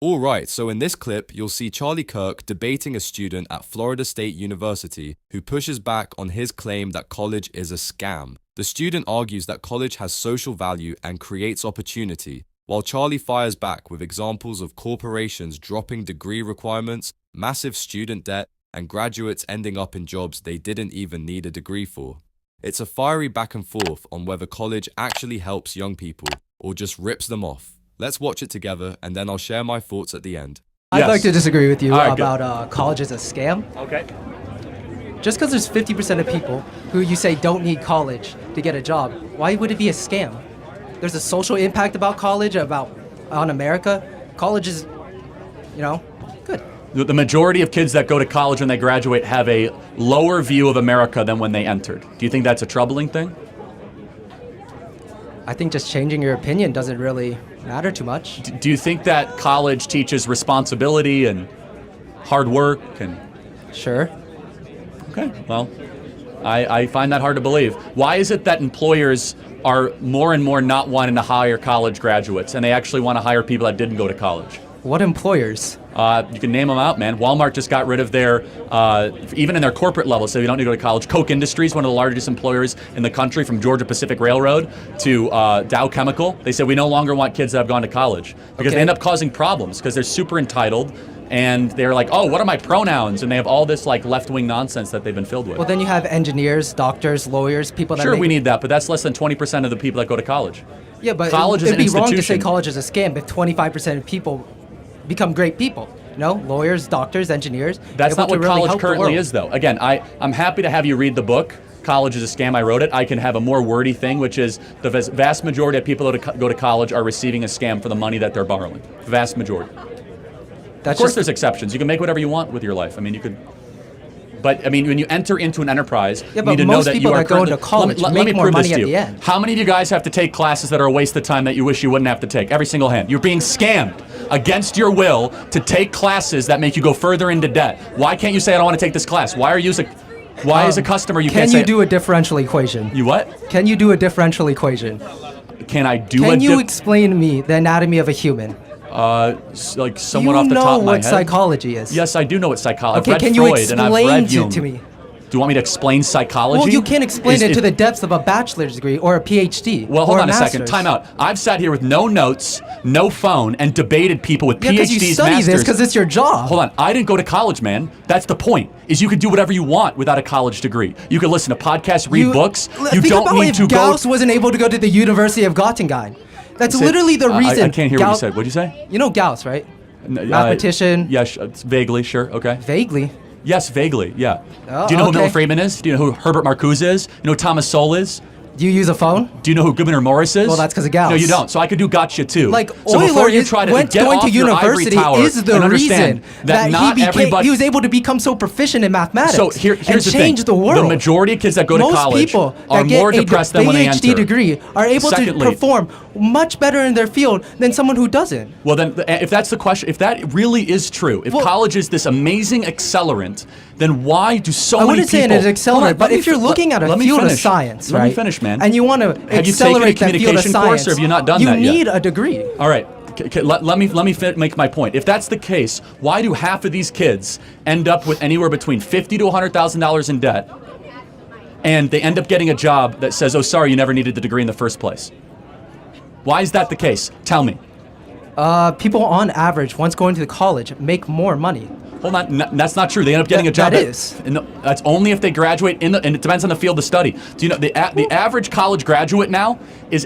Alright, so in this clip, you'll see CharlieKirk debating a student at Florida State University who pushes back on his claim that college is a scam. The student argues that college has social value and creates opportunity, while Charlie fires back with examples of corporations dropping degree requirements, massive student debt, and graduates ending up in jobs they didn't even need a degree for. It's a fiery back and forth on whether college actually helps young people or just rips them off. Let's watch it together, and then I'll share my thoughts at the end. I'd like to disagree with you about college as a scam. Okay. Just because there's 50% of people who you say don't need college to get a job, why would it be a scam? There's a social impact about college, on America. College is, good. The majority of kids that go to college when they graduate have a lower view of America than when they entered. Do you think that's a troubling thing? I think just changing your opinion doesn't really matter too much. Do you think that college teaches responsibility and hard work and... Sure. Okay, well, I find that hard to believe. Why is it that employers are more and more not wanting to hire college graduates and they actually want to hire people that didn't go to college? What employers? You can name them out, man. Walmart just got rid of their, even in their corporate level, so you don't need to go to college. Koch Industries, one of the largest employers in the country, from Georgia Pacific Railroad to Dow Chemical. They said we no longer want kids that have gone to college because they end up causing problems because they're super entitled and they're like, oh, what are my pronouns? And they have all this like left-wing nonsense that they've been filled with. Well, then you have engineers, doctors, lawyers, people that Sure, we need that, but that's less than 20% of the people that go to college. Yeah, but college it'd is an be wrong to say institution. college is a scam if 25% of people become great people. Lawyers, doctors, engineers. That's not what really college currently is, though. Again, I'm happy to have you read the book. College is a scam. I wrote it. I can have a more wordy thing, which is the vast majority of people that go to college are receiving a scam for the money that they're borrowing. Vast majority. Of course, there's exceptions. You can make whatever you want with your life. I mean, you could. But I mean, when you enter into an enterprise, you need to know that you are. Most people that go into college make more money at the end. How many of you guys have to take classes that are a waste of time that you wish you wouldn't have to take? Every single hand. You're being scammed against your will to take classes that make you go further into debt. Why can't you say I don't want to take this class? Why are you? Why as a customer you can't say? Can you do a differential equation? You what? Can you do a differential equation? Can I do? Can you explain to me the anatomy of a human? Like someone off the top of my head. You know what psychology is. Yes, I do know what psychology. Okay, I've read can you Freud and I've read explain Jung. it to me? Do you want me to explain psychology? Well, you can't explain it to the depths of a bachelor's degree or a PhD. Well, hold or on a second. Time out. I've sat here with no notes, no phone, and debated people with PhDs, because you study masters. this because it's your job. Hold on. I didn't go to college, man. That's the point. Is you could do whatever you want without a college degree. You could listen to podcasts, read books. You don't need to go. Gauss wasn't able to go to the University of Göttingen. That's literally the reason. I can't hear what you said. What'd you say? You know Gauss, right? Mathematician. Yes, vaguely, sure. Okay. Vaguely. Yes, vaguely, yeah. Oh, do you know who Milton Friedman is? Do you know who Herbert Marcuse is? You know who Thomas Sowell is? Do you use a phone? Do you know who Gouverneur Morris is? Well, that's because of Gauss. No, you don't. So I could do gotcha too. Like so before you try to went get going off to your university ivory tower is the and reason understand that not everybody. He was able to become so proficient in mathematics. So here's and the change thing. the world. The majority of kids that go to college people are that get more depressed than when they enter. PhD degree are able Secondly, to perform much better in their field than someone who doesn't. Well, then, if that's the question, if that really is true, if college is this amazing accelerant, then why do so many people... I wouldn't say it is accelerant, but if you're looking at a field of science, right? Let me finish, man. And you want to accelerate that field of science, course, or have you not done that yet? You need a degree. All right. Let me make my point. If that's the case, why do half of these kids end up with anywhere between $50,000 to $100,000 in debt, and they end up getting a job that says, "Oh, sorry, you never needed the degree in the first place"? Why is that the case? Tell me. People on average, once going to college, make more money. Hold on, that's not true. They end up getting a job. That's only if they graduate and it depends on the field of study. Do you know the average college graduate now is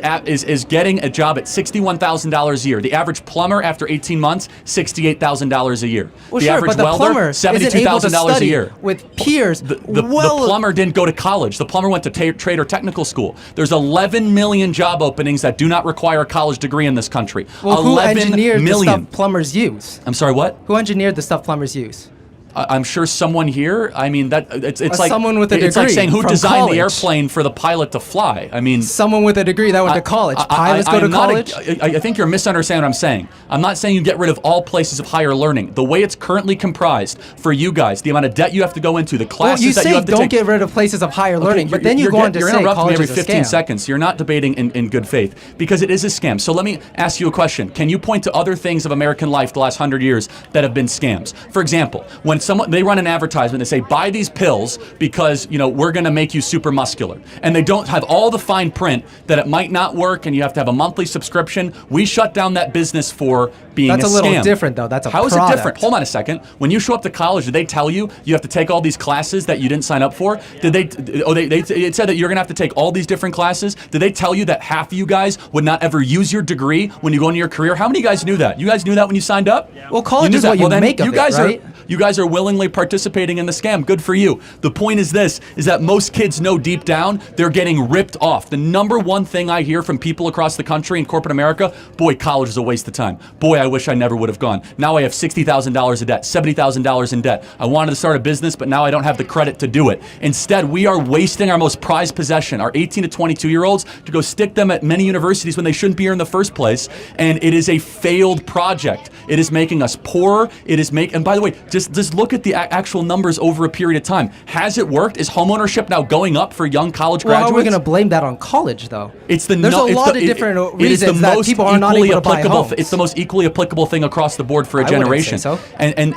getting a job at $61,000 a year. The average plumber after 18 months, $68,000 a year. Well, the sure, average but the welder, $72,000 a year. With peers, the plumber didn't go to college. The plumber went to trade or technical school. There's 11 million job openings that do not require a college degree in this country. Well, 11 who engineered million. the stuff plumbers use? I'm sorry, what? Who engineered the stuff plumbers use? I'm sure someone here. I mean, that it's like someone with a it's like degree saying who from designed college. the airplane for the pilot to fly. I mean, Someone with a degree that went to college. Pilots go to college. I think you're misunderstanding what I'm saying. I'm not saying you get rid of all places of higher learning. The way it's currently comprised for you guys, the amount of debt you have to go into, the classes that you have to don't take. get rid of places of higher learning, but then you go on to you're say interrupting me college every is a 15 scam. seconds. You're not debating in good faith because it is a scam. So let me ask you a question. Can you point to other things of American life the last 100 years that have been scams? For example, when they run an advertisement, they say buy these pills because we're going to make you super muscular, and they don't have all the fine print that it might not work, and you have to have a monthly subscription. We shut down that business for being That's a scam. little different, though. That's a How is product. it different? Hold on a second. When you show up to college, did they tell you have to take all these classes that you didn't sign up for? Did they? It said that you're going to have to take all these different classes. Did they tell you that half of you guys would not ever use your degree when you go into your career? How many of you guys knew that? You guys knew that when you signed up? Well, college is what you make of it, right? You guys are willingly participating in the scam. Good for you. The point is this, is that most kids know deep down they're getting ripped off. The number one thing I hear from people across the country in corporate America, boy, college is a waste of time. Boy, I wish I never would have gone. Now I have $60,000 in debt, $70,000 in debt. I wanted to start a business, but now I don't have the credit to do it. Instead, we are wasting our most prized possession, our 18 to 22-year-olds, to go stick them at many universities when they shouldn't be here in the first place. And it is a failed project. It is making us poorer. And by the way, just look at the actual numbers over a period of time. Has it worked? Is homeownership now going up for young college graduates? How are we going to blame that on college, though? There's a lot of different reasons that people are not able to buy homes. It's the most equally applicable thing across the board for a generation. I wouldn't say so. And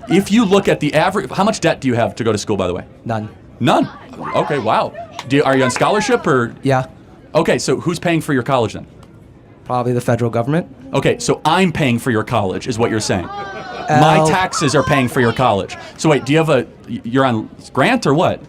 if you look at the average, how much debt do you have to go to school, by the way? None. None. Okay, wow. Are you on scholarship or? Yeah. Okay, so who's paying for your college then? Probably the federal government. Okay, so I'm paying for your college, is what you're saying. My taxes are paying for your college. So wait, you're on grant or what?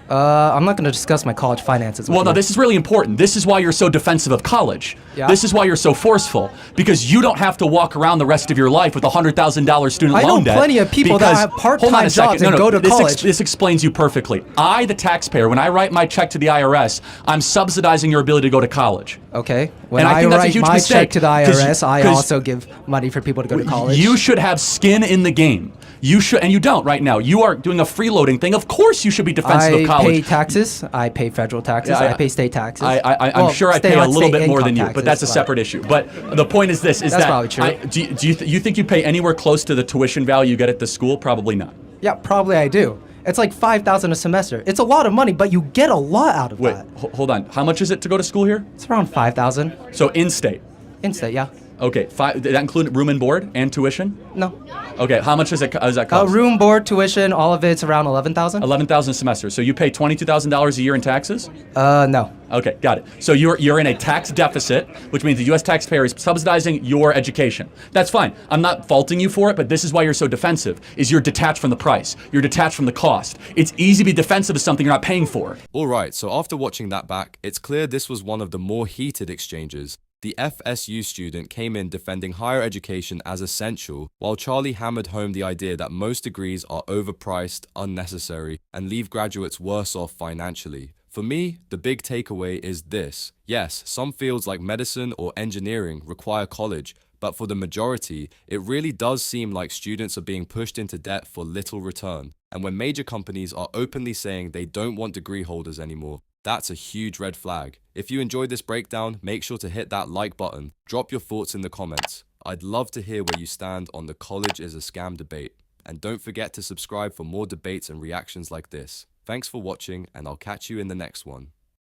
I'm not going to discuss my college finances with Well, no, you. this is really important. This is why you're so defensive of college. Yeah. This is why you're so forceful, because you don't have to walk around the rest of your life with $100,000 student loan debt. I know plenty of people that have part-time jobs and go to college. This explains you perfectly. I, the taxpayer, when I write my check to the IRS, I'm subsidizing your ability to go to college. Okay. When And I I think that's a write huge my mistake, check to the IRS, I 'cause also give money for people to go to college. You should have skin in the game. You should, and you don't right now. You are doing a freeloading thing. Of course, you should be defensive of college. I pay taxes. I pay federal taxes. Yeah, I pay state taxes. I'm sure I pay a little bit more than you, but that's a separate issue. But the point is this: That's probably true. do you think you pay anywhere close to the tuition value you get at the school? Probably not. Yeah, probably I do. It's like $5,000 a semester. It's a lot of money, but you get a lot out of Wait, that. hold on. How much is it to go to school here? It's around $5,000 So in-state. in-state. Yeah. Okay, did that include room and board and tuition? No. Okay, how much does that cost? Room, board, tuition, all of it's around $11,000. $11,000 a semester. So you pay $22,000 a year in taxes? No. Okay, got it. So you're in a tax deficit, which means the U.S. taxpayer is subsidizing your education. That's fine. I'm not faulting you for it, but this is why you're so defensive, is you're detached from the price. You're detached from the cost. It's easy to be defensive of something you're not paying for. Alright, so after watching that back, it's clear this was one of the more heated exchanges. The FSU student came in defending higher education as essential, while Charlie hammered home the idea that most degrees are overpriced, unnecessary, and leave graduates worse off financially. For me, the big takeaway is this. Yes, some fields like medicine or engineering require college, but for the majority, it really does seem like students are being pushed into debt for little return. And when major companies are openly saying they don't want degree holders anymore, that's a huge red flag. If you enjoyed this breakdown, make sure to hit that like button. Drop your thoughts in the comments. I'd love to hear where you stand on the college is a scam debate. And don't forget to subscribe for more debates and reactions like this. Thanks for watching, and I'll catch you in the next one.